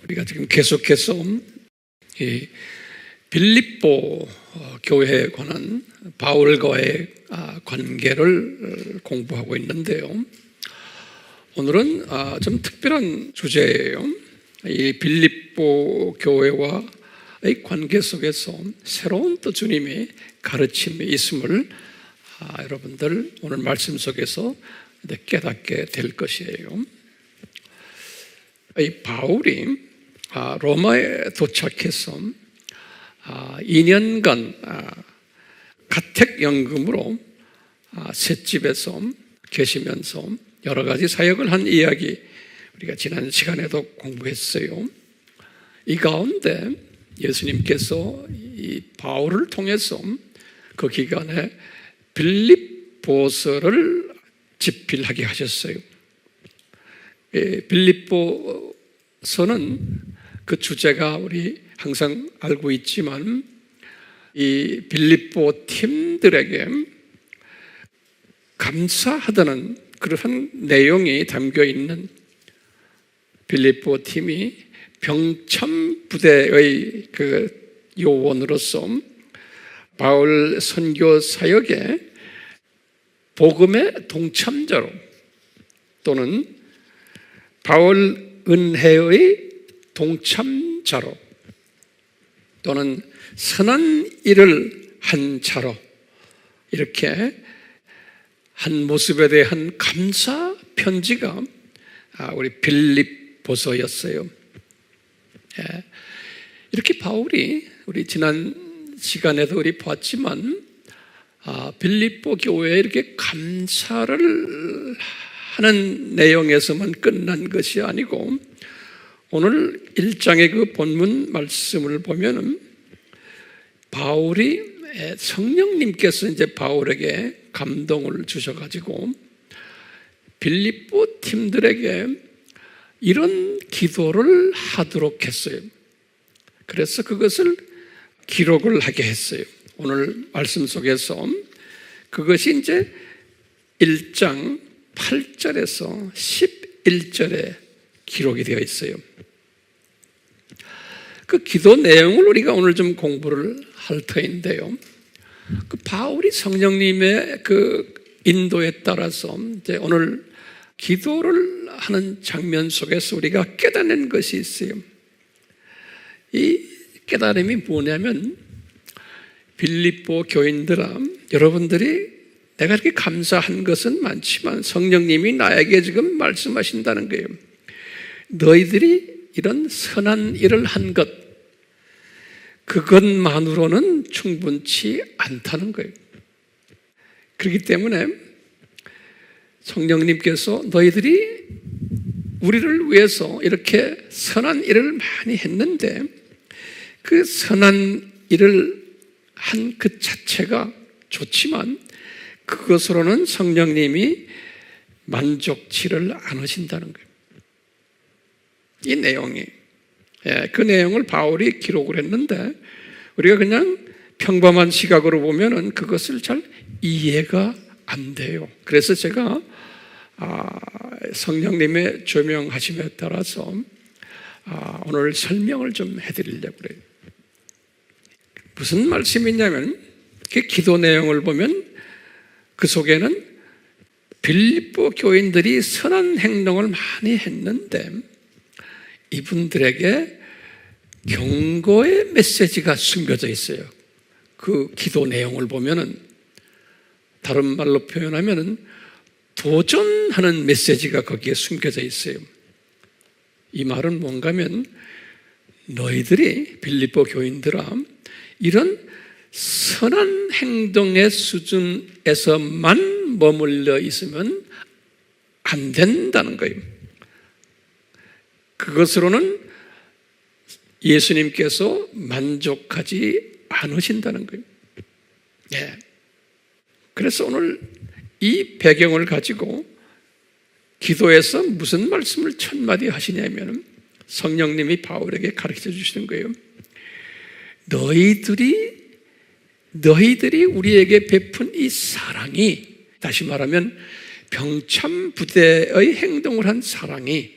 우리가 지금 계속해서 이 빌립보 교회에 관한 바울과의 관계를 공부하고 있는데요. 오늘은 좀 특별한 주제예요. 이 빌립보 교회와의 관계 속에서 새로운 또 주님의 가르침이 있음을 여러분들 오늘 말씀 속에서 깨닫게 될 것이에요. 이 바울이 로마에 도착해서 2년간 가택연금으로 셋집에서 계시면서 여러 가지 사역을 한 이야기 우리가 지난 시간에도 공부했어요. 이 가운데 예수님께서 이 바울을 통해서 그 기간에 빌립보서를 집필하게 하셨어요. 빌립보서는 그 주제가 우리 항상 알고 있지만 이 빌립보 팀들에게 감사하다는 그러한 내용이 담겨 있는 빌립보 팀이 병참부대의 그 요원으로서 바울 선교 사역에 복음의 동참자로 또는 바울 은혜의 동참자로 또는 선한 일을 한 자로 이렇게 한 모습에 대한 감사 편지가 우리 빌립보서였어요. 이렇게 바울이 우리 지난 시간에도 우리 봤지만 빌립보 교회에 이렇게 감사를 하는 내용에서만 끝난 것이 아니고 오늘 1장의 그 본문 말씀을 보면은 바울이 성령님께서 이제 바울에게 감동을 주셔가지고 빌립보 팀들에게 이런 기도를 하도록 했어요. 그래서 그것을 기록을 하게 했어요. 오늘 말씀 속에서 그것이 이제 1장 8절에서 11절에 기록이 되어 있어요. 그 기도 내용을 우리가 오늘 좀 공부를 할 터인데요. 그 바울이 성령님의 그 인도에 따라서 이제 오늘 기도를 하는 장면 속에서 우리가 깨닫는 것이 있어요. 이 깨달음이 뭐냐면 빌립보 교인들아, 여러분들이 내가 이렇게 감사한 것은 많지만 성령님이 나에게 지금 말씀하신다는 거예요. 너희들이 이런 선한 일을 한 것, 그것만으로는 충분치 않다는 거예요. 그렇기 때문에 성령님께서 너희들이 우리를 위해서 이렇게 선한 일을 많이 했는데 그 선한 일을 한 그 자체가 좋지만 그것으로는 성령님이 만족치를 않으신다는 거예요. 이 내용이 그 내용을 바울이 기록을 했는데 우리가 그냥 평범한 시각으로 보면은 그것을 잘 이해가 안 돼요. 그래서 제가 성령님의 조명하심에 따라서 오늘 설명을 좀 해드리려고 그래요. 무슨 말씀이냐면 그 기도 내용을 보면 그 속에는 빌립보 교인들이 선한 행동을 많이 했는데 이분들에게 경고의 메시지가 숨겨져 있어요. 그 기도 내용을 보면은 다른 말로 표현하면은 도전하는 메시지가 거기에 숨겨져 있어요. 이 말은 뭔가면 너희들이 빌립보 교인들아 이런 선한 행동의 수준에서만 머물러 있으면 안 된다는 거예요. 그것으로는 예수님께서 만족하지 않으신다는 거예요. 그래서 오늘 이 배경을 가지고 기도에서 무슨 말씀을 첫 마디 하시냐면 성령님이 바울에게 가르쳐 주시는 거예요. 너희들이 우리에게 베푼 이 사랑이, 다시 말하면 병참부대의 행동을 한 사랑이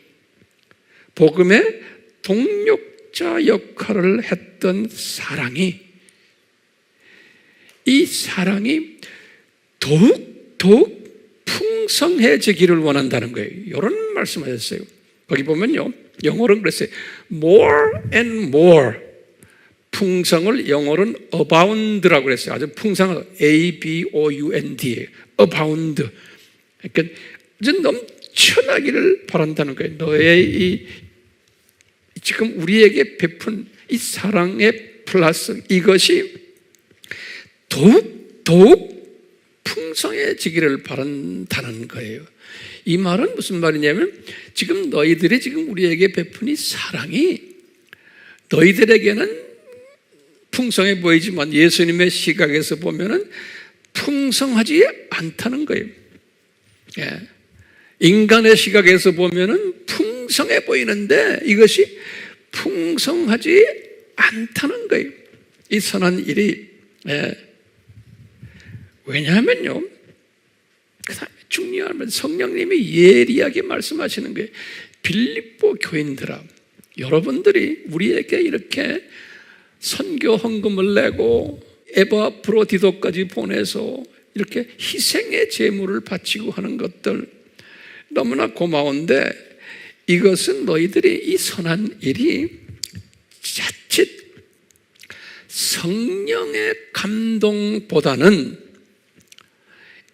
복음의 동력자 역할을 했던 사랑이, 이 사랑이 더욱 풍성해지기를 원한다는 거예요. 이런 말씀하셨어요. 거기 보면요, 영어로는 그랬어요. More and more. 풍성을 영어로는 abound라고 그랬어요. 아주 풍성한 A-B-O-U-N-D. abound. 그러니까 넘쳐나기를 바란다는 거예요. 너의 지금 우리에게 베푼 이 사랑의 플러스, 이것이 더욱 풍성해지기를 바란다는 거예요. 이 말은 무슨 말이냐면, 지금 너희들이 지금 우리에게 베푼 이 사랑이 너희들에게는 풍성해 보이지만 예수님의 시각에서 보면은 풍성하지 않다는 거예요. 예. 인간의 시각에서 보면은 풍성해 보이는데 이것이 풍성하지 않다는 거예요. 이 선한 일이. 예. 왜냐하면요, 중요한 성령님이 예리하게 말씀하시는 거예요. 빌립보 교인들아, 여러분들이 우리에게 이렇게 선교 헌금을 내고 에바프로디도까지 보내서 이렇게 희생의 제물을 바치고 하는 것들 너무나 고마운데, 이것은 너희들이 이 선한 일이 자칫 성령의 감동보다는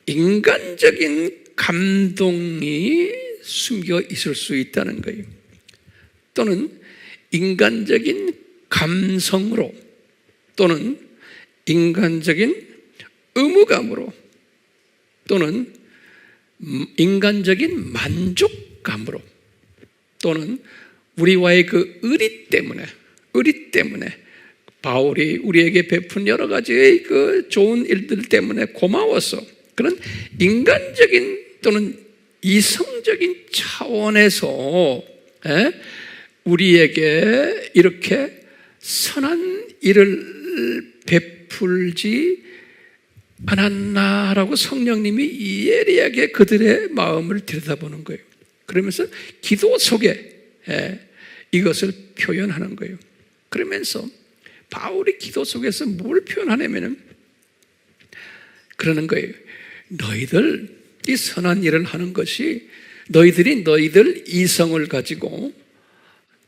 인간적인 감동이 숨겨 있을 수 있다는 거예요. 또는 인간적인 감성으로, 또는 인간적인 의무감으로, 또는 인간적인 만족감으로, 또는 우리와의 그 의리 때문에 바울이 우리에게 베푼 여러 가지의 그 좋은 일들 때문에 고마워서 그런 인간적인 또는 이성적인 차원에서 우리에게 이렇게 선한 일을 베풀지 않았나라고 성령님이 예리하게 그들의 마음을 들여다보는 거예요. 그러면서 기도 속에 이것을 표현하는 거예요. 그러면서 바울이 기도 속에서 뭘 표현하냐면은 그러는 거예요. 너희들 이 선한 일을 하는 것이 너희들이 너희들 이성을 가지고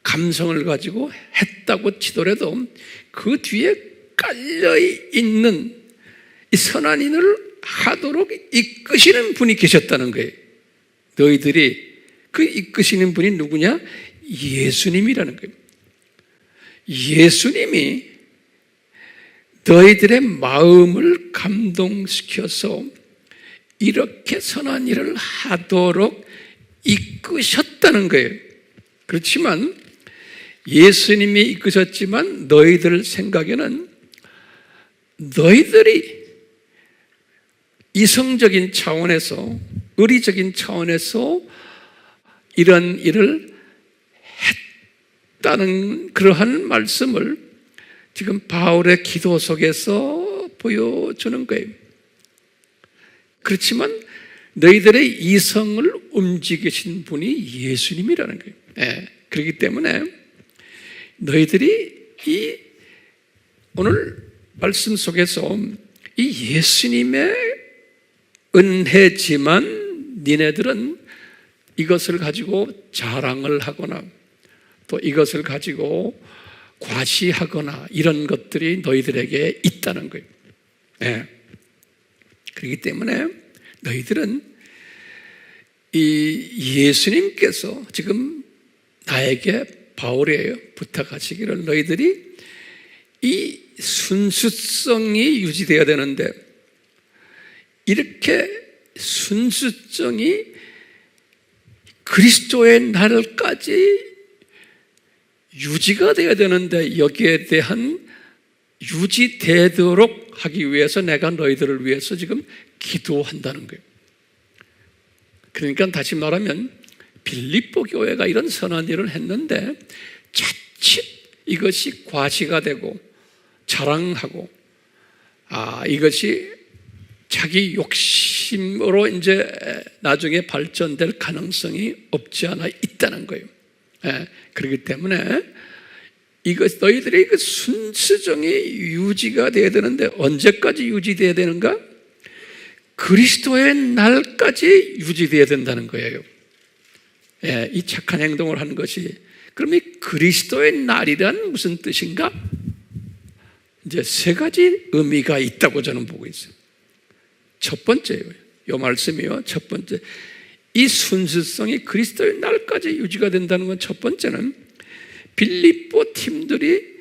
감성을 가지고 했다고 치더라도 그 뒤에 깔려있는 이 선한 일을 하도록 이끄시는 분이 계셨다는 거예요. 너희들이 그 이끄시는 분이 누구냐? 예수님이라는 거예요. 예수님이 너희들의 마음을 감동시켜서 이렇게 선한 일을 하도록 이끄셨다는 거예요. 그렇지만 예수님이 이끄셨지만 너희들 생각에는 너희들이 이성적인 차원에서, 의리적인 차원에서 이런 일을 했다는 그러한 말씀을 지금 바울의 기도 속에서 보여주는 거예요. 그렇지만 너희들의 이성을 움직이신 분이 예수님이라는 거예요. 그렇기 때문에 너희들이 이 오늘 말씀 속에서 이 예수님의 은혜지만 니네들은 이것을 가지고 자랑을 하거나 또 이것을 가지고 과시하거나 이런 것들이 너희들에게 있다는 거예요. 그렇기 때문에 너희들은 이 예수님께서 지금 나에게 바울이에요. 부탁하시기를 너희들이 이 순수성이 유지되어야 되는데 이렇게 순수성이 그리스도의 날까지 유지가 되어야 되는데 여기에 대한 유지되도록 하기 위해서 내가 너희들을 위해서 지금 기도한다는 거예요. 그러니까 다시 말하면 빌립보 교회가 이런 선한 일을 했는데 자칫 이것이 과시가 되고 자랑하고 이것이 자기 욕심으로 이제 나중에 발전될 가능성이 없지 않아 있다는 거예요. 그렇기 때문에 너희들의 그 순수성이 유지가 돼야 되는데 언제까지 유지돼야 되는가? 그리스도의 날까지 유지돼야 된다는 거예요. 이 착한 행동을 하는 것이. 그럼 이 그리스도의 날이란 무슨 뜻인가? 이제 세 가지 의미가 있다고 저는 보고 있어요. 첫 번째요. 이 말씀이요. 첫 번째. 이 순수성이 그리스도의 날까지 유지가 된다는 건 첫 번째는 빌립보 팀들이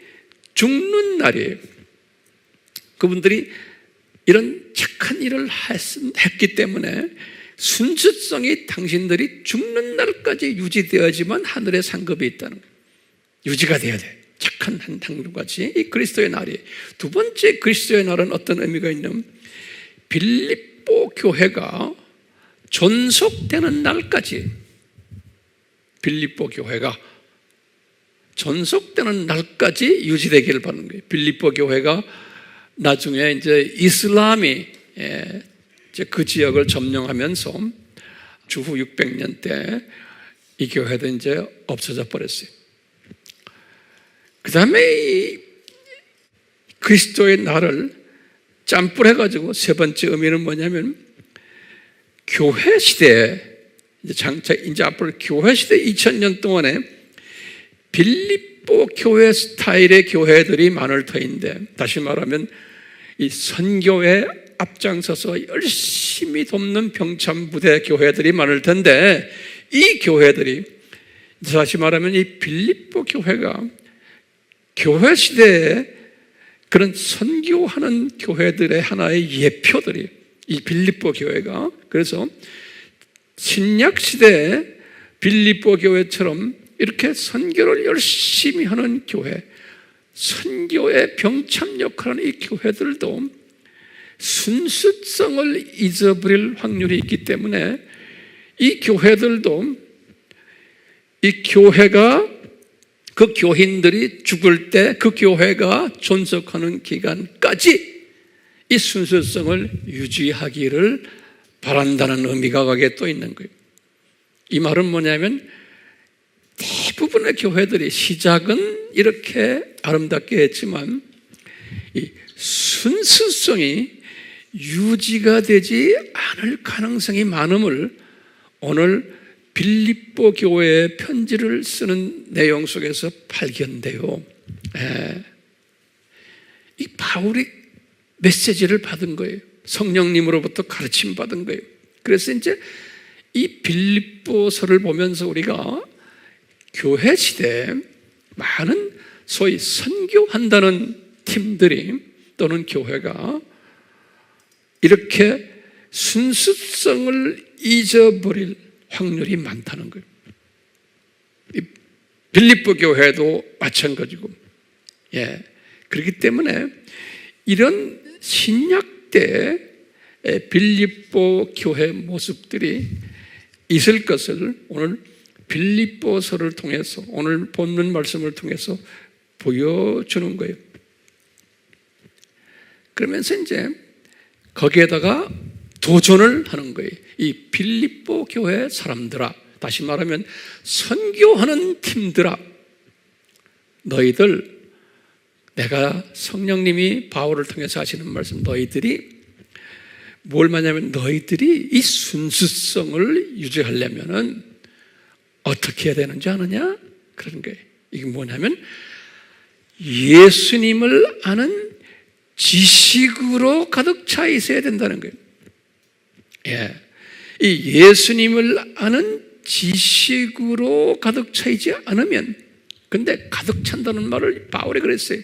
죽는 날이에요. 그분들이 이런 착한 일을 했기 때문에 순수성이 당신들이 죽는 날까지 유지되어야지만 하늘의 상급이 있다는 거예요. 유지가 돼야 돼. 착한 한 당류같이 이 그리스도의 날이. 두 번째 그리스도의 날은 어떤 의미가 있냐면 빌립보 교회가 존속되는 날까지, 빌립보 교회가 존속되는 날까지 유지되기를 바라는 거예요. 빌립보 교회가 나중에 이제 이슬람이 이제 그 지역을 점령하면서 주후 600년 때 이 교회도 이제 없어져 버렸어요. 그 다음에 이 그리스도의 날을 짬뿌려가지고 세 번째 의미는 뭐냐면 교회 시대에 이제 앞으로 교회 시대 2000년 동안에 빌립보 교회 스타일의 교회들이 많을 터인데, 다시 말하면 이 선교에 앞장서서 열심히 돕는 병참부대 교회들이 많을 텐데, 이 교회들이 다시 말하면 이 빌립보 교회가 교회 시대에 그런 선교하는 교회들의 하나의 예표들이 이 빌립보 교회가. 그래서 신약 시대에 빌립보 교회처럼 이렇게 선교를 열심히 하는 교회, 선교의 병참 역할을 하는 이 교회들도 순수성을 잊어버릴 확률이 있기 때문에 이 교회들도 이 교회가 그 교인들이 죽을 때 그 교회가 존속하는 기간까지 이 순수성을 유지하기를 바란다는 의미가 거기에 또 있는 거예요. 이 말은 뭐냐면 대부분의 교회들이 시작은 이렇게 아름답게 했지만 이 순수성이 유지가 되지 않을 가능성이 많음을 오늘 빌립보 교회의 편지를 쓰는 내용 속에서 발견돼요. 이 바울이 메시지를 받은 거예요. 성령님으로부터 가르침 받은 거예요. 그래서 이제 이 빌립보서를 보면서 우리가 교회 시대에 많은 소위 선교한다는 팀들이 또는 교회가 이렇게 순수성을 잊어버릴 확률이 많다는 거예요. 빌립보 교회도 마찬가지고. 그렇기 때문에 이런 신약 때 빌립보 교회 모습들이 있을 것을 오늘 빌립보서를 통해서, 오늘 본문 말씀을 통해서 보여주는 거예요. 그러면서 이제 거기에다가 도전을 하는 거예요. 이 빌립보 교회 사람들아, 다시 말하면 선교하는 팀들아, 너희들, 내가 성령님이 바울을 통해서 하시는 말씀, 너희들이 뭘 말하냐면 너희들이 이 순수성을 유지하려면은 어떻게 해야 되는지 아느냐? 그런 거예요. 이게 뭐냐면 예수님을 아는 지식으로 가득 차 있어야 된다는 거예요. 이 예수님을 아는 지식으로 가득 차 있지 않으면, 근데 가득 찬다는 말을 바울이 그랬어요.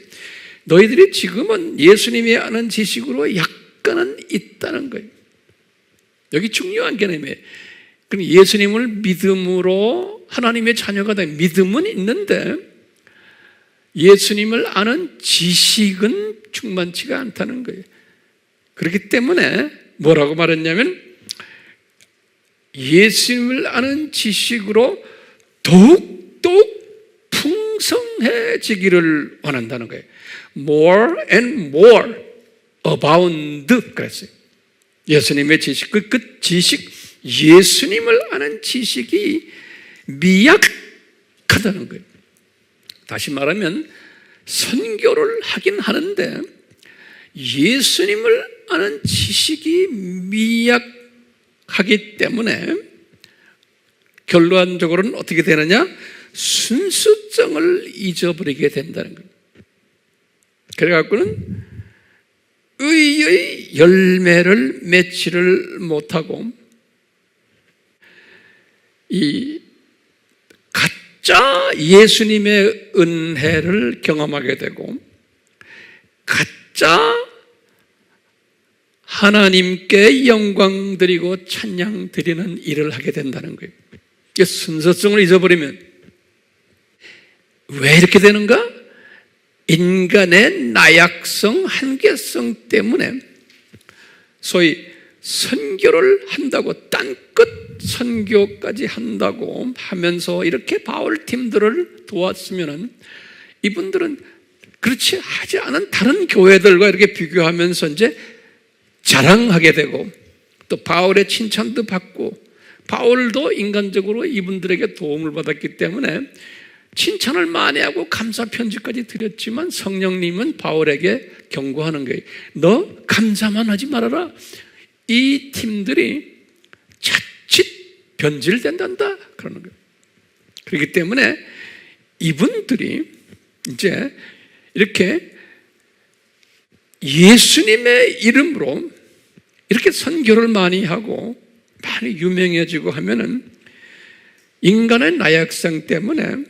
너희들이 지금은 예수님이 아는 지식으로 약간은 있다는 거예요. 여기 중요한 개념이에요. 그럼 예수님을 믿음으로 하나님의 자녀가 된 믿음은 있는데 예수님을 아는 지식은 충만치가 않다는 거예요. 그렇기 때문에 뭐라고 말했냐면 예수님을 아는 지식으로 더욱 풍성해지기를 원한다는 거예요. More and more abound 그랬어요. 예수님의 지식, 그 지식, 예수님을 아는 지식이 미약하다는 거예요. 다시 말하면 선교를 하긴 하는데 예수님을 아는 지식이 미약하기 때문에 결론적으로는 어떻게 되느냐? 순수성을 잊어버리게 된다는 거예요. 그래갖고는 의의 열매를 맺지를 못하고 이 가짜 예수님의 은혜를 경험하게 되고 가짜 하나님께 영광 드리고 찬양 드리는 일을 하게 된다는 거예요. 순서성을 잊어버리면 왜 이렇게 되는가? 인간의 나약성, 한계성 때문에 소위 선교를 한다고 딴끝 선교까지 한다고 하면서 이렇게 바울 팀들을 도왔으면 이분들은 그렇지 하지 않은 다른 교회들과 이렇게 비교하면서 이제 자랑하게 되고 또 바울의 칭찬도 받고 바울도 인간적으로 이분들에게 도움을 받았기 때문에 칭찬을 많이 하고 감사 편지까지 드렸지만 성령님은 바울에게 경고하는 거예요. 너 감사만 하지 말아라. 이 팀들이 자칫 변질된단다 그러는 거예요. 그렇기 때문에 이분들이 이제 이렇게 예수님의 이름으로 이렇게 선교를 많이 하고 많이 유명해지고 하면은 인간의 나약성 때문에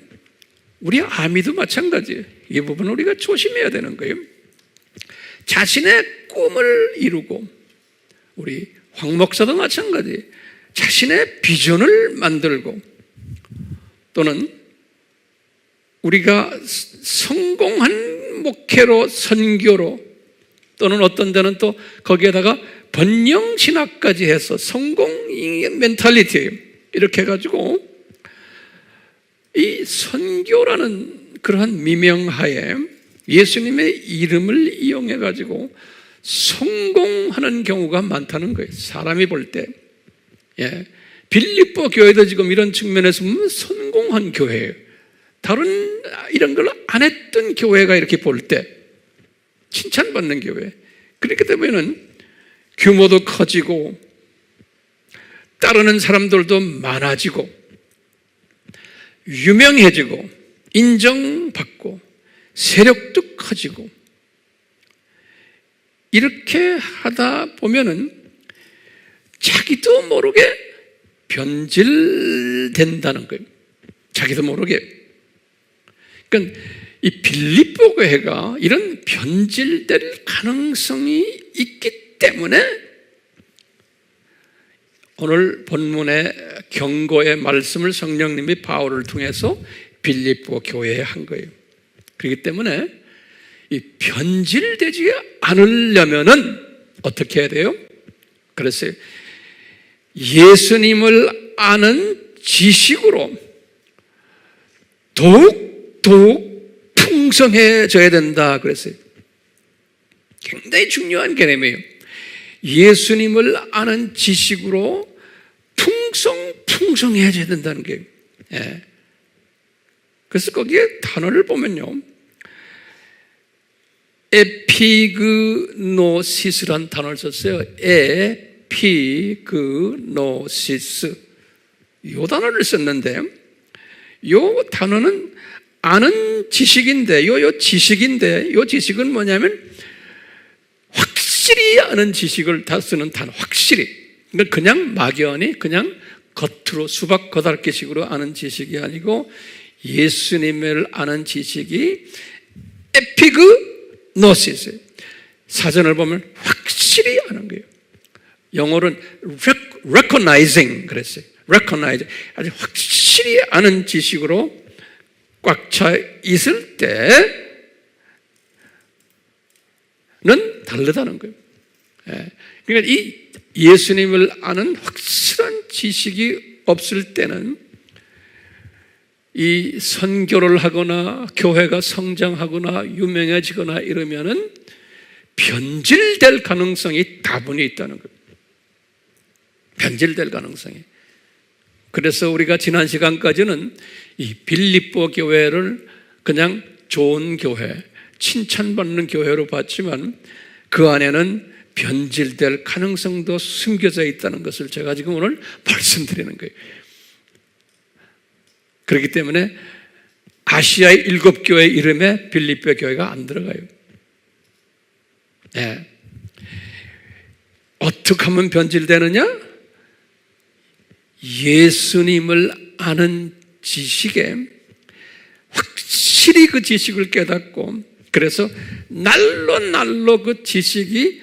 우리 아미도 마찬가지예요. 이 부분은 우리가 조심해야 되는 거예요. 자신의 꿈을 이루고 우리 황 목사도 마찬가지예요. 자신의 비전을 만들고 또는 우리가 성공한 목회로 선교로 또는 어떤 데는 또 거기에다가 번영 신학까지 해서 성공 멘탈리티예요. 이렇게 해가지고 이 선교라는 그러한 미명하에 예수님의 이름을 이용해가지고 성공하는 경우가 많다는 거예요. 사람이 볼 때. 예. 빌립보 교회도 지금 이런 측면에서 보면 성공한 교회예요. 다른 이런 걸 안 했던 교회가 이렇게 볼 때 칭찬받는 교회. 그렇기 때문에는 규모도 커지고 따르는 사람들도 많아지고 유명해지고 인정받고 세력도 커지고 이렇게 하다 보면은 자기도 모르게 변질된다는 거예요. 자기도 모르게. 그러니까 이 빌립보 교회가 이런 변질될 가능성이 있기 때문에 오늘 본문의 경고의 말씀을 성령님이 바울을 통해서 빌립보 교회에 한 거예요. 그렇기 때문에 이 변질되지 않으려면은 어떻게 해야 돼요? 그래서 예수님을 아는 지식으로 더욱 풍성해져야 된다 그랬어요. 굉장히 중요한 개념이에요. 예수님을 아는 지식으로 풍성해져야 된다는 게. 예. 그래서 거기에 단어를 보면요, 에피그노시스라는 단어를 썼어요. 에피그노시스. 이 단어를 썼는데, 이 단어는 아는 지식인데, 요 지식인데, 요 지식은 뭐냐면 확실히 아는 지식을 다 쓰는 단어. 확실히. 그러니까 그냥 막연히 그냥 겉으로 수박 겉핥기식으로 아는 지식이 아니고 예수님을 아는 지식이 에피그노시스. 사전을 보면 확실히 아는 거예요. 영어로는 recognizing 그랬어요. recognize. 아주 확실히 아는 지식으로 꽉 차 있을 때는 다르다는 거예요. 그러니까 이 예수님을 아는 확실한 지식이 없을 때는 이 선교를 하거나 교회가 성장하거나 유명해지거나 이러면은 변질될 가능성이 다분히 있다는 거예요. 변질될 가능성이. 그래서 우리가 지난 시간까지는 이 빌립보 교회를 그냥 좋은 교회, 칭찬받는 교회로 봤지만 그 안에는 변질될 가능성도 숨겨져 있다는 것을 제가 지금 오늘 말씀드리는 거예요. 그렇기 때문에 아시아의 7교회 이름에 빌립보 교회가 안 들어가요. 네. 어떻게 하면 변질되느냐? 예수님을 아는 지식에 확실히 그 지식을 깨닫고, 그래서 날로 그 지식이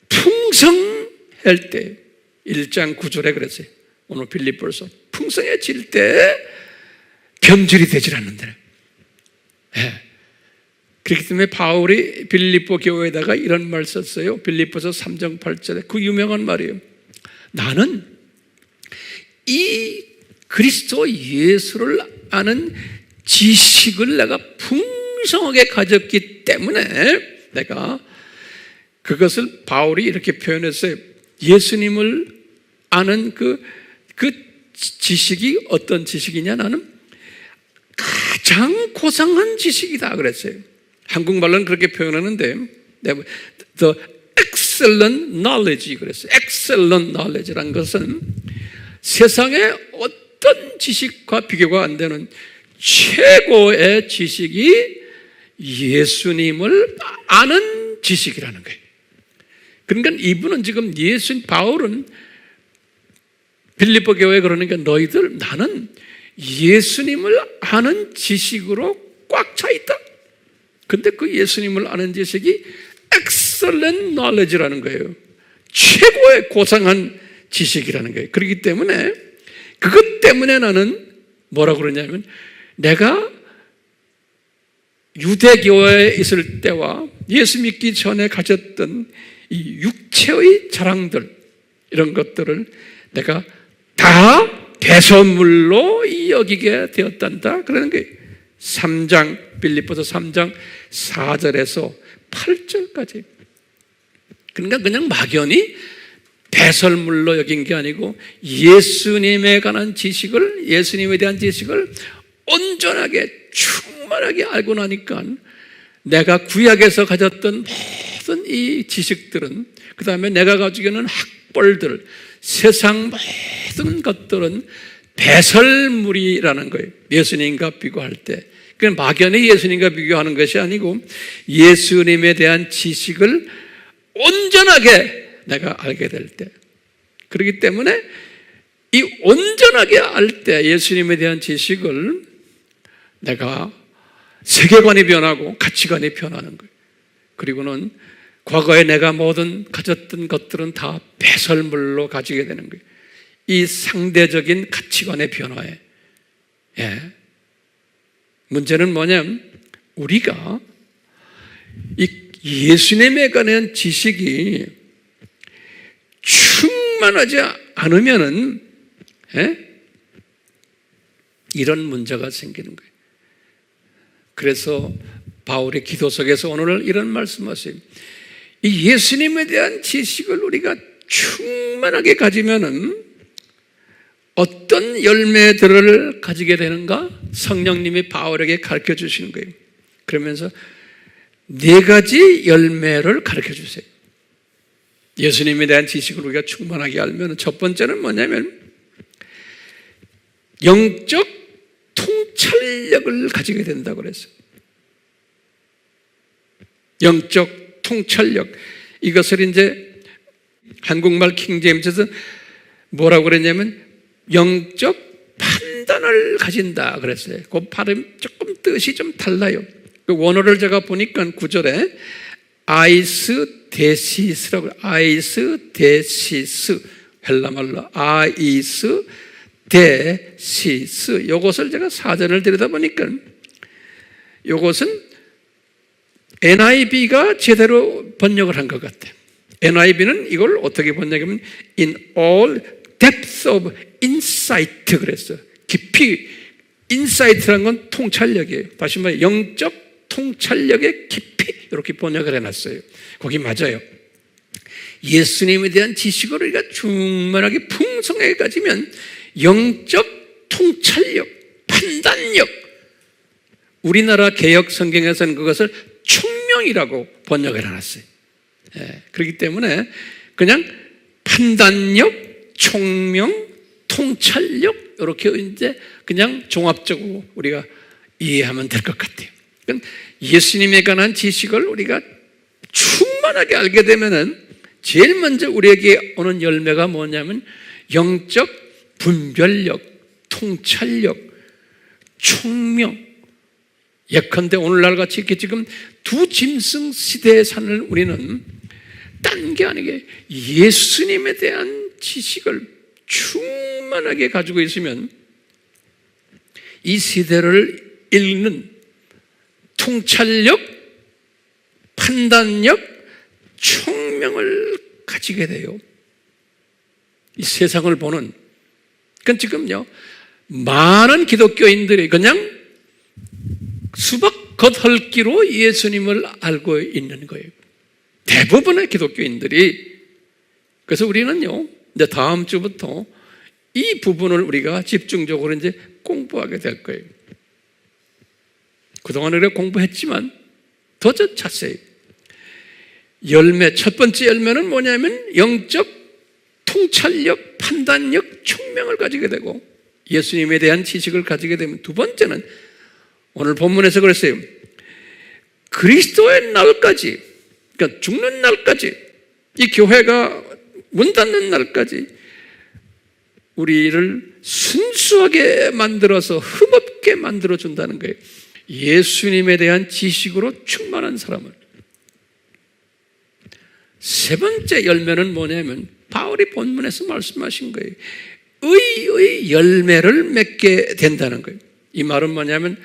풍성할 때, 1장 9절에 그랬어요. 오늘 빌립보서 풍성해질 때 변질이 되질 않는다. 네. 그렇기 때문에 바울이 빌립보 교회에다가 이런 말 썼어요. 빌립보서 3장 8절에 그 유명한 말이에요. 나는 이 그리스도 예수를 아는 지식을 내가 풍성하게 가졌기 때문에 내가 그것을 바울이 이렇게 표현했어요. 예수님을 아는 그 지식이 어떤 지식이냐? 나는 가장 고상한 지식이다 그랬어요. 한국말로는 그렇게 표현하는데 The excellent knowledge 그랬어요. excellent knowledge란 것은 세상의 어떤 지식과 비교가 안 되는 최고의 지식이 예수님을 아는 지식이라는 거예요. 그러니까 이분은 지금 바울은 빌립보 교회에 그러니까 너희들 나는 예수님을 아는 지식으로 꽉 차 있다. 근데 그 예수님을 아는 지식이 excellent knowledge라는 거예요. 최고의 고상한 지식이라는 거예요. 그렇기 때문에 그것 때문에 나는 뭐라고 그러냐면 내가 유대교회에 있을 때와 예수 믿기 전에 가졌던 이 육체의 자랑들 이런 것들을 내가 다 배설물로 여기게 되었단다 그러는 거예요. 빌립보서 3장 4절에서 8절까지. 그러니까 그냥 막연히 배설물로 여긴 게 아니고 예수님에 관한 지식을, 예수님에 대한 지식을 온전하게 충만하게 알고 나니까 내가 구약에서 가졌던 모든 이 지식들은, 그 다음에 내가 가지고 있는 학벌들, 세상 모든 것들은 배설물이라는 거예요. 예수님과 비교할 때. 그건 막연히 예수님과 비교하는 것이 아니고 예수님에 대한 지식을 온전하게 내가 알게 될 때. 그렇기 때문에 이 온전하게 알 때 예수님에 대한 지식을 내가 세계관이 변하고 가치관이 변하는 거예요. 그리고는 과거에 내가 모든 가졌던 것들은 다 배설물로 가지게 되는 거예요. 이 상대적인 가치관의 변화에. 문제는 뭐냐면 우리가 이 예수님에 관한 지식이 충만하지 않으면은 이런 문제가 생기는 거예요. 그래서 바울의 기도 속에서 오늘 이런 말씀하세요. 이 예수님에 대한 지식을 우리가 충만하게 가지면은 어떤 열매들을 가지게 되는가? 성령님이 바울에게 가르쳐 주시는 거예요. 그러면서 4가지 열매를 가르쳐 주세요. 예수님에 대한 지식을 우리가 충만하게 알면 첫 번째는 뭐냐면 영적 통찰력을 가지게 된다고 그랬어요. 영적 통찰력. 이것을 이제 한국말 킹제임스에서 뭐라고 그랬냐면 영적 판단을 가진다 그랬어요. 그 발음 조금 뜻이 좀 달라요. 그 원어를 제가 보니까 9절에 아이스 데시스라고, 아이스 데시스, 헬라말로 아이스 데시스. 이것을 제가 사전을 들여다보니까 이것은 NIV가 제대로 번역을 한 것 같아요. NIV는 이걸 어떻게 번역하면 in all depth of insight 그랬어요. 깊이, insight라는 건 통찰력이에요. 다시 말해 영적 통찰력의 깊이 이렇게 번역을 해놨어요. 거기 맞아요. 예수님에 대한 지식을 우리가 충만하게 풍성하게 가지면 영적 통찰력, 판단력. 우리나라 개역 성경에서는 그것을 총명이라고 번역을 해놨어요. 그렇기 때문에 그냥 판단력, 총명, 통찰력 이렇게 이제 그냥 종합적으로 우리가 이해하면 될 것 같아요. 예수님에 관한 지식을 우리가 충만하게 알게 되면은 제일 먼저 우리에게 오는 열매가 뭐냐면 영적 분별력, 통찰력, 총명. 예컨대 오늘날 같이 이렇게 지금 두 짐승 시대에 사는 우리는 딴 게 아니게 예수님에 대한 지식을 충만하게 가지고 있으면 이 시대를 읽는 통찰력, 판단력, 총명을 가지게 돼요. 이 세상을 보는. 그건 지금요, 많은 기독교인들이 그냥 수박 겉핥기로 예수님을 알고 있는 거예요. 대부분의 기독교인들이. 그래서 우리는요, 이제 다음 주부터 이 부분을 우리가 집중적으로 이제 공부하게 될 거예요. 그동안 우리가 공부했지만 더 자세히. 열매, 첫 번째 열매는 뭐냐면 영적 통찰력, 판단력, 총명을 가지게 되고 예수님에 대한 지식을 가지게 되면, 두 번째는 오늘 본문에서 그랬어요. 그리스도의 날까지, 그러니까 죽는 날까지, 이 교회가 문 닫는 날까지 우리를 순수하게 만들어서 흠없게 만들어준다는 거예요. 예수님에 대한 지식으로 충만한 사람을. 세 번째 열매는 뭐냐면 바울이 본문에서 말씀하신 거예요. 의의 열매를 맺게 된다는 거예요. 이 말은 뭐냐면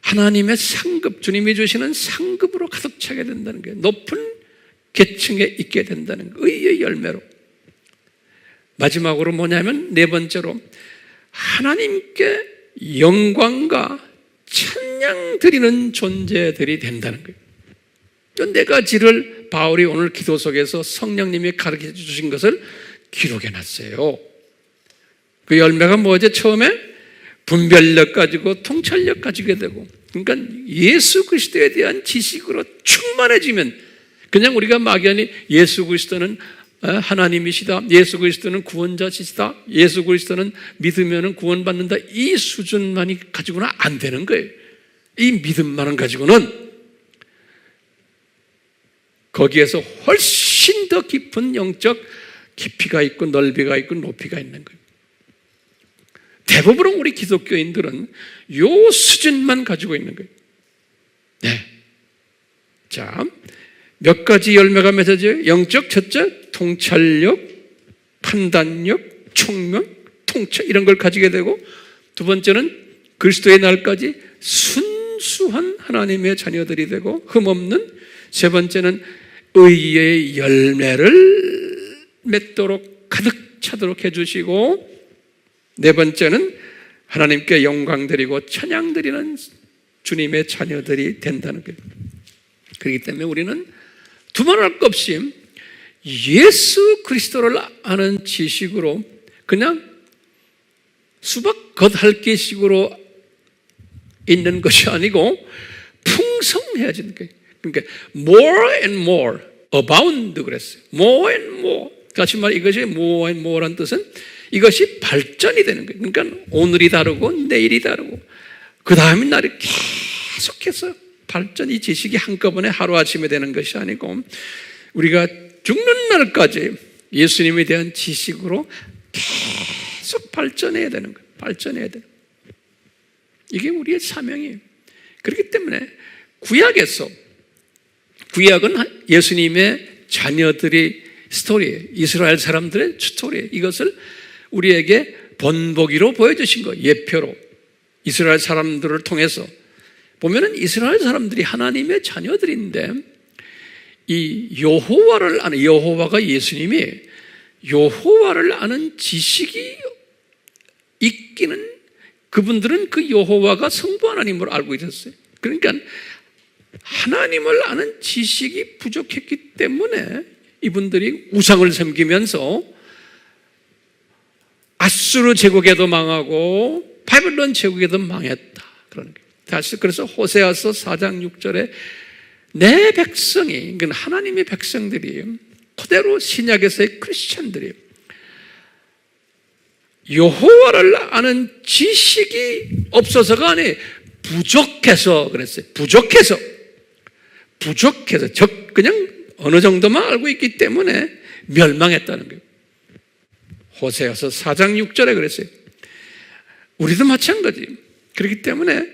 하나님의 상급, 주님이 주시는 상급으로 가득 차게 된다는 거예요. 높은 계층에 있게 된다는 거예요. 의의 열매로. 마지막으로 뭐냐면 네 번째로 하나님께 영광과 찬양 드리는 존재들이 된다는 거예요. 이 네 가지를 바울이 오늘 기도 속에서 성령님이 가르쳐 주신 것을 기록해 놨어요. 그 열매가 뭐죠? 처음에 분별력 가지고 통찰력 가지게 되고, 그러니까 예수 그리스도에 대한 지식으로 충만해지면 그냥 우리가 막연히 예수 그리스도는 하나님이시다, 예수 그리스도는 구원자시다, 예수 그리스도는 믿으면 구원받는다, 이 수준만이 가지고는 안 되는 거예요. 이 믿음만은 가지고는 거기에서 훨씬 더 깊은 영적 깊이가 있고 넓이가 있고 높이가 있는 거예요. 대부분 우리 기독교인들은 요 수준만 가지고 있는 거예요. 네. 자, 몇 가지 열매가 맺어져요? 영적 첫째, 통찰력, 판단력, 총명, 통찰 이런 걸 가지게 되고, 두 번째는 그리스도의 날까지 순수한 하나님의 자녀들이 되고 흠없는, 세 번째는 의의 열매를 맺도록 가득 차도록 해주시고, 네 번째는 하나님께 영광 드리고 찬양 드리는 주님의 자녀들이 된다는 거예요. 그렇기 때문에 우리는 두말할 것 없이 예수 그리스도를 아는 지식으로 그냥 수박 겉핥기식으로 있는 것이 아니고 풍성해지는 거예요. 그러니까 more and more, abound 그랬어요. more and more. 다시 말해 이것이 more and more란 뜻은 이것이 발전이 되는 거예요. 그러니까 오늘이 다르고 내일이 다르고 그 다음 날이 계속해서 발전, 이 지식이 한꺼번에 하루아침에 되는 것이 아니고 우리가 죽는 날까지 예수님에 대한 지식으로 계속 발전해야 되는 거예요. 발전해야 되는 거예요. 이게 우리의 사명이에요. 그렇기 때문에 구약은 예수님의 자녀들의 스토리예요. 이스라엘 사람들의 스토리예요. 이것을 우리에게 본보기로 보여주신 거예요. 예표로. 이스라엘 사람들을 통해서 보면은 이스라엘 사람들이 하나님의 자녀들인데 이 여호와를 아는, 여호와가 예수님이 여호와를 아는 지식이 있기는, 그분들은 그 여호와가 성부 하나님을 알고 있었어요. 그러니까 하나님을 아는 지식이 부족했기 때문에 이분들이 우상을 섬기면서 아수르 제국에도 망하고 바벨론 제국에도 망했다. 그러는 거예요. 다시 그래서 호세아서 4장 6절에 내 백성이, 그건 하나님의 백성들이, 그대로 신약에서의 크리스찬들이 여호와를 아는 지식이 없어서가 아니에요. 부족해서 그랬어요. 부족해서 그냥 어느 정도만 알고 있기 때문에 멸망했다는 거예요. 호세아서 4장 6절에 그랬어요. 우리도 마찬가지. 그렇기 때문에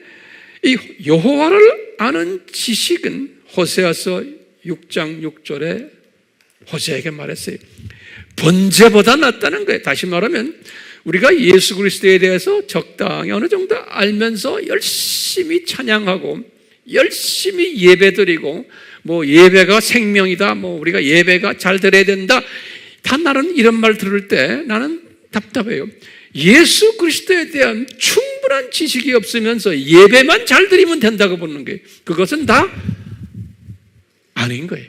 이 여호와를 아는 지식은 호세아서 6장 6절에 호세에게 말했어요. 번제보다 낫다는 거예요. 다시 말하면 우리가 예수 그리스도에 대해서 적당히 어느 정도 알면서 열심히 찬양하고 열심히 예배드리고 뭐 예배가 생명이다, 뭐 우리가 예배가 잘 드려야 된다, 다 나는 이런 말 들을 때 나는 답답해요. 예수 그리스도에 대한 충분한 지식이 없으면서 예배만 잘 드리면 된다고 보는 거예요. 그것은 다 아닌 거예요.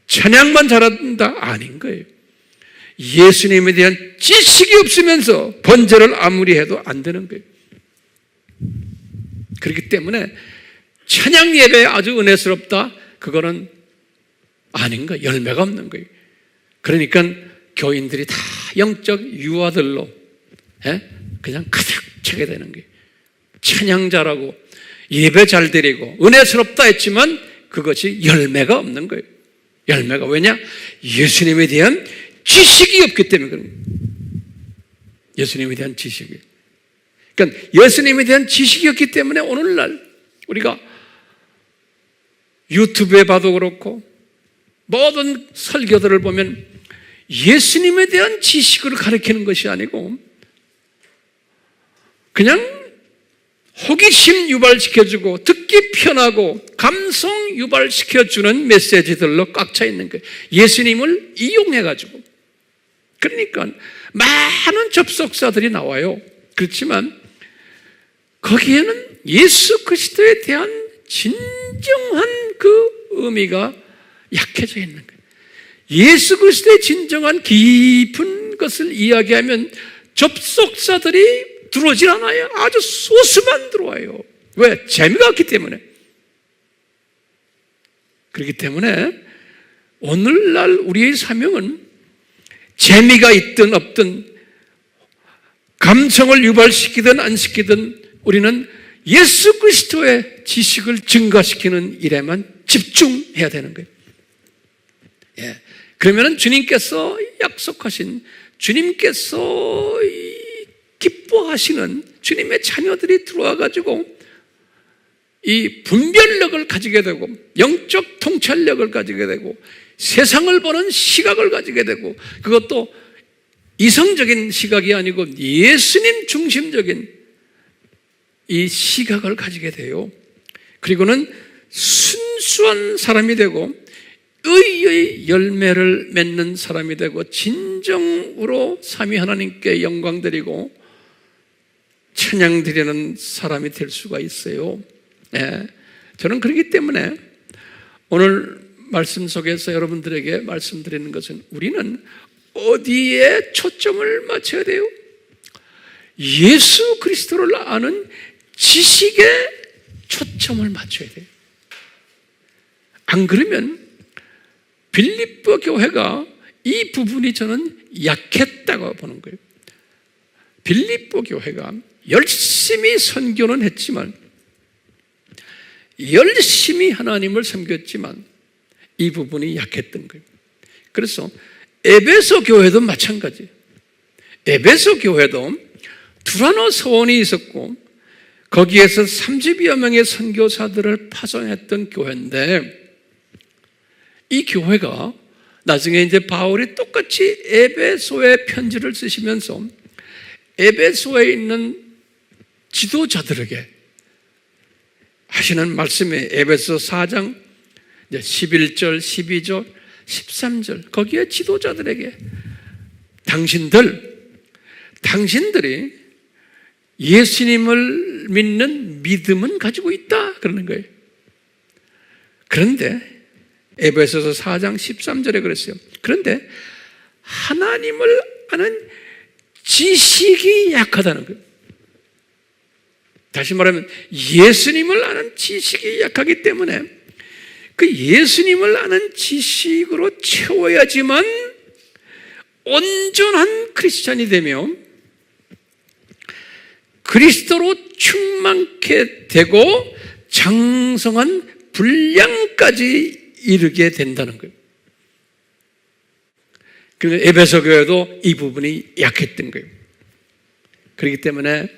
찬양만 잘한다? 아닌 거예요. 예수님에 대한 지식이 없으면서 번제를 아무리 해도 안 되는 거예요. 그렇기 때문에 찬양 예배 아주 은혜스럽다? 그거는 아닌 거예요. 열매가 없는 거예요. 그러니까 교인들이 다 영적 유아들로 그냥 가득 차게 되는 거예요. 찬양 잘하고 예배 잘 드리고 은혜스럽다 했지만 그것이 열매가 없는 거예요. 열매가 왜냐? 예수님에 대한 지식이 없기 때문에 그런 거예요. 예수님에 대한 지식이. 그러니까 예수님에 대한 지식이 없기 때문에 오늘날 우리가 유튜브에 봐도 그렇고 모든 설교들을 보면 예수님에 대한 지식을 가르치는 것이 아니고 그냥 호기심 유발시켜주고 듣기 편하고 감성 유발시켜주는 메시지들로 꽉 차 있는 거예요. 예수님을 이용해가지고. 그러니까 많은 접속자들이 나와요. 그렇지만 거기에는 예수 그리스도에 대한 진정한 그 의미가 약해져 있는 거예요. 예수 그리스도의 진정한 깊은 것을 이야기하면 접속자들이 들어오질 않아요. 아주 소수만 들어와요. 왜? 재미가 없기 때문에. 그렇기 때문에 오늘날 우리의 사명은 재미가 있든 없든 감성을 유발시키든 안 시키든 우리는 예수 그리스도의 지식을 증가시키는 일에만 집중해야 되는 거예요. 예. 그러면 주님께서 약속하신, 주님께서 기뻐하시는 주님의 자녀들이 들어와가지고 이 분별력을 가지게 되고 영적 통찰력을 가지게 되고 세상을 보는 시각을 가지게 되고, 그것도 이성적인 시각이 아니고 예수님 중심적인 이 시각을 가지게 돼요. 그리고는 순수한 사람이 되고 의의 열매를 맺는 사람이 되고 진정으로 삼위 하나님께 영광 드리고 찬양 드리는 사람이 될 수가 있어요. 네. 저는 그렇기 때문에 오늘 말씀 속에서 여러분들에게 말씀드리는 것은 우리는 어디에 초점을 맞춰야 돼요? 예수 그리스도를 아는 지식에 초점을 맞춰야 돼요. 안 그러면 빌립보 교회가 이 부분이 저는 약했다고 보는 거예요. 빌립보 교회가 열심히 선교는 했지만, 열심히 하나님을 섬겼지만 이 부분이 약했던 거예요. 그래서 에베소 교회도 마찬가지. 에베소 교회도 두라노 서원이 있었고 거기에서 30여 명의 선교사들을 파송했던 교회인데, 이 교회가 나중에 이제 바울이 똑같이 에베소에 편지를 쓰시면서 에베소에 있는 지도자들에게 하시는 말씀이 에베소 4장 11절, 12절, 13절, 거기에 지도자들에게 당신들이 예수님을 믿는 믿음은 가지고 있다 그러는 거예요. 그런데 에베소서 4장 13절에 그랬어요. 그런데 하나님을 아는 지식이 약하다는 거예요. 다시 말하면 예수님을 아는 지식이 약하기 때문에 그 예수님을 아는 지식으로 채워야지만 온전한 크리스찬이 되며 그리스도로 충만케 되고 장성한 분량까지 이르게 된다는 거예요. 그러니까 에베소 교회도 이 부분이 약했던 거예요. 그렇기 때문에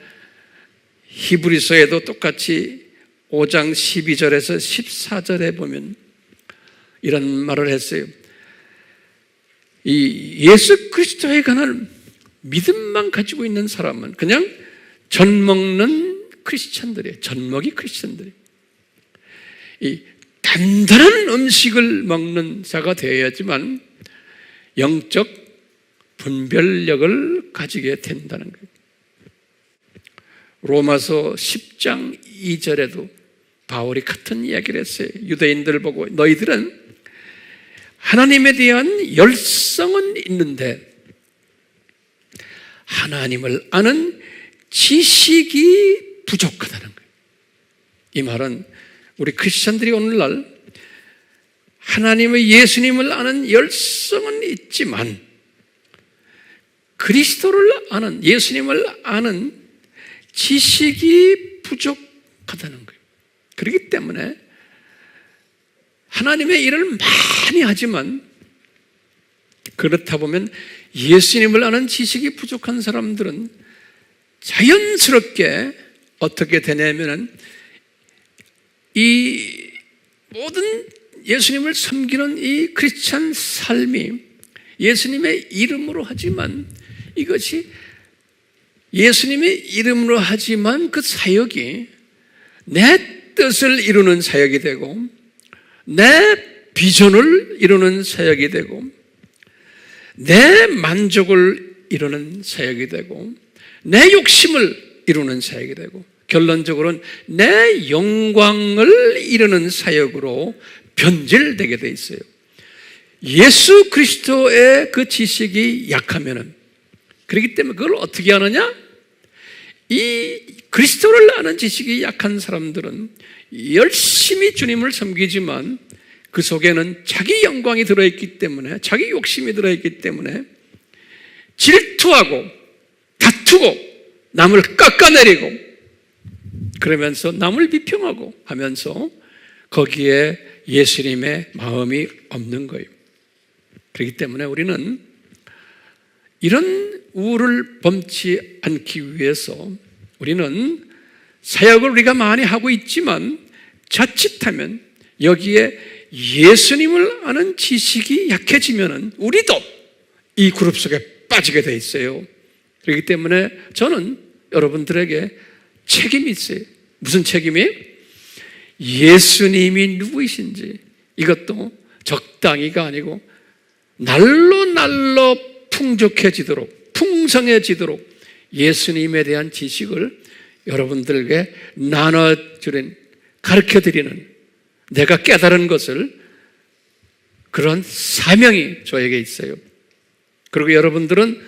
히브리서에도 똑같이 5장 12절에서 14절에 보면 이런 말을 했어요. 이 예수 그리스도에 관한 믿음만 가지고 있는 사람은 그냥 젖먹는 크리스찬들이에요. 젖먹이 크리스찬들이에요. 이 단단한 음식을 먹는 자가 되어야지만 영적 분별력을 가지게 된다는 거예요. 로마서 10장 2절에도 바울이 같은 이야기를 했어요. 유대인들 보고 너희들은 하나님에 대한 열성은 있는데 하나님을 아는 지식이 부족하다는 거예요. 이 말은 우리 크리스천들이 오늘날 하나님의 예수님을 아는 열성은 있지만 그리스도를 아는, 예수님을 아는 지식이 부족하다는 거예요. 그렇기 때문에 하나님의 일을 많이 하지만 그렇다 보면 예수님을 아는 지식이 부족한 사람들은 자연스럽게 어떻게 되냐면은 이 모든 예수님을 섬기는 이 크리스찬 삶이 예수님의 이름으로 하지만 이것이 예수님의 이름으로 하지만 그 사역이 내 뜻을 이루는 사역이 되고 내 비전을 이루는 사역이 되고 내 만족을 이루는 사역이 되고 내 욕심을 이루는 사역이 되고 결론적으로는 내 영광을 이루는 사역으로 변질되게 돼 있어요. 예수 그리스도의 그 지식이 약하면은 그렇기 때문에 그걸 어떻게 하느냐? 이 그리스도를 아는 지식이 약한 사람들은 열심히 주님을 섬기지만 그 속에는 자기 영광이 들어있기 때문에 자기 욕심이 들어있기 때문에 질투하고 다투고 남을 깎아내리고 그러면서 남을 비평하고 하면서 거기에 예수님의 마음이 없는 거예요. 그렇기 때문에 우리는 이런 우를 범치 않기 위해서 우리는 사역을 우리가 많이 하고 있지만 자칫하면 여기에 예수님을 아는 지식이 약해지면 우리도 이 그룹 속에 빠지게 돼 있어요. 그렇기 때문에 저는 여러분들에게 책임이 있어요. 무슨 책임이? 예수님이 누구이신지 이것도 적당히가 아니고 날로 풍족해지도록 풍성해지도록 예수님에 대한 지식을 여러분들에게 나눠주는 가르쳐드리는 내가 깨달은 것을 그런 사명이 저에게 있어요. 그리고 여러분들은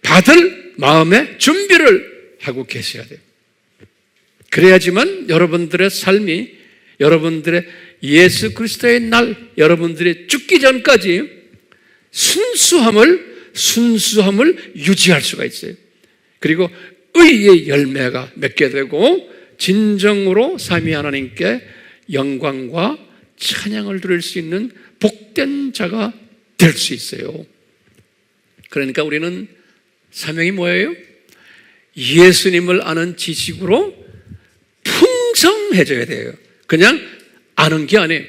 받을 마음의 준비를 하고 계셔야 돼요. 그래야지만 여러분들의 삶이 여러분들의 예수 그리스도의 날 여러분들이 죽기 전까지 순수함을 유지할 수가 있어요. 그리고 의의 열매가 맺게 되고 진정으로 삼위 하나님께 영광과 찬양을 드릴 수 있는 복된 자가 될 수 있어요. 그러니까 우리는 사명이 뭐예요? 예수님을 아는 지식으로 풍성해져야 돼요. 그냥 아는 게 아니에요.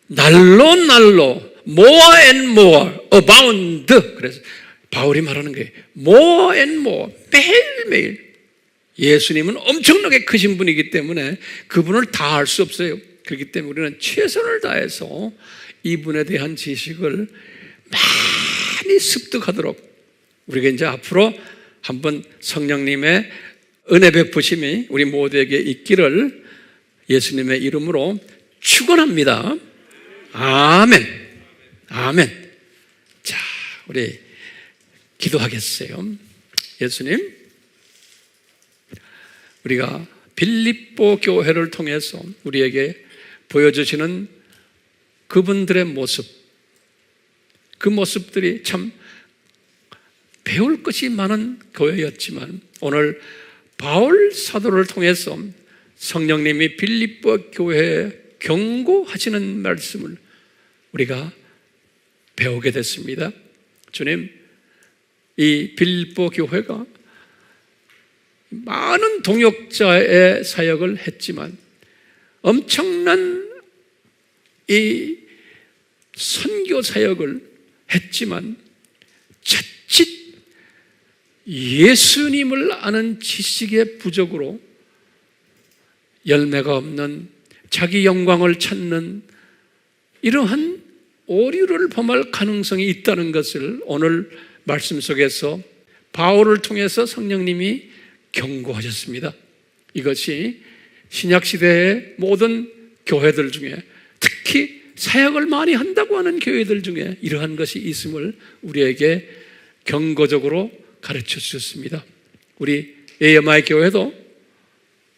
날로 more and more abound. 그래서 바울이 말하는 게 more and more 매일매일 예수님은 엄청나게 크신 분이기 때문에 그분을 다 알 수 없어요. 그렇기 때문에 우리는 최선을 다해서 이분에 대한 지식을 많이 습득하도록 우리가 이제 앞으로 한번 성령님의 은혜 베푸심이 우리 모두에게 있기를 예수님의 이름으로 축원합니다. 아멘. 아멘. 자, 우리 기도하겠어요. 예수님, 우리가 빌립보 교회를 통해서 우리에게 보여주시는 그분들의 모습, 그 모습들이 참 배울 것이 많은 교회였지만 오늘 바울 사도를 통해서 성령님이 빌립보 교회에 경고하시는 말씀을 우리가 배우게 됐습니다. 주님, 이 빌립보 교회가 많은 동역자의 사역을 했지만 엄청난 이 선교 사역을 했지만 자칫 예수님을 아는 지식의 부족으로 열매가 없는 자기 영광을 찾는 이러한 오류를 범할 가능성이 있다는 것을 오늘 말씀 속에서 바울을 통해서 성령님이 경고하셨습니다. 이것이 신약시대의 모든 교회들 중에 특히 사역을 많이 한다고 하는 교회들 중에 이러한 것이 있음을 우리에게 경고적으로 가르쳐 주셨습니다. 우리 AMI 교회도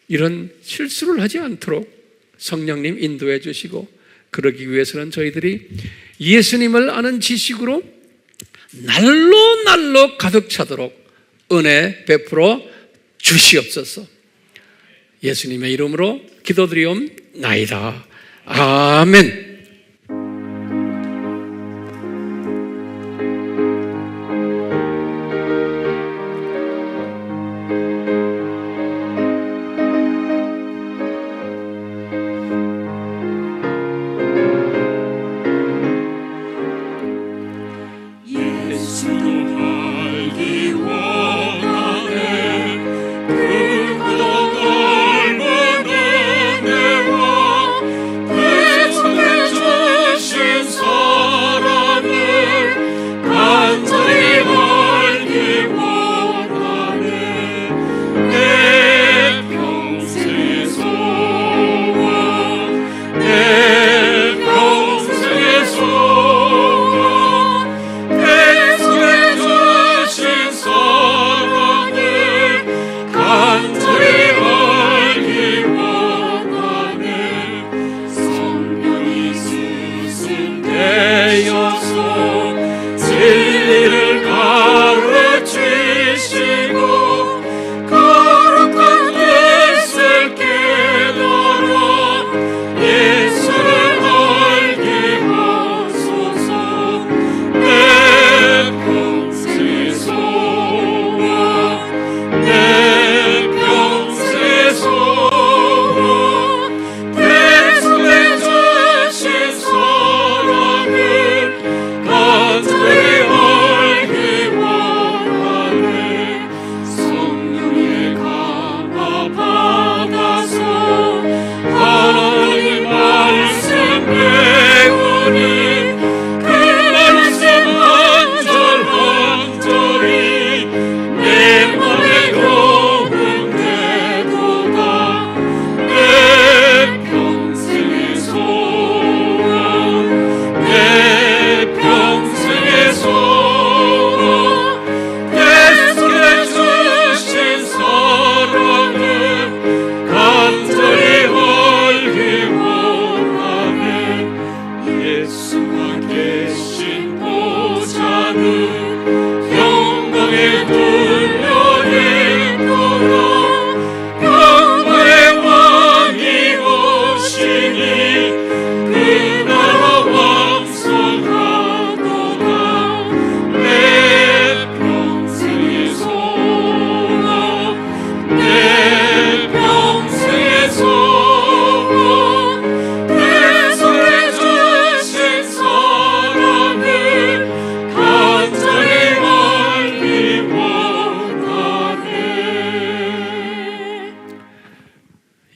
이런 실수를 하지 않도록 성령님 인도해 주시고, 그러기 위해서는 저희들이 예수님을 아는 지식으로 날로 가득 차도록 은혜 베풀어 주시옵소서. 예수님의 이름으로 기도드리옵나이다. 아멘.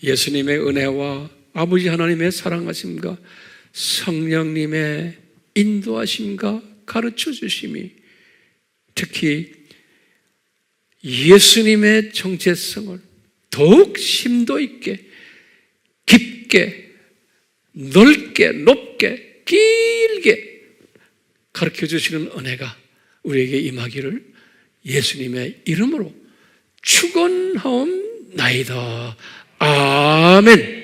예수님의 은혜와 아버지 하나님의 사랑하심과 성령님의 인도하심과 가르쳐 주심이, 특히 예수님의 정체성을 더욱 심도 있게, 깊게, 넓게, 높게, 길게 가르쳐 주시는 은혜가 우리에게 임하기를 예수님의 이름으로 축원하옵나이다. 아멘.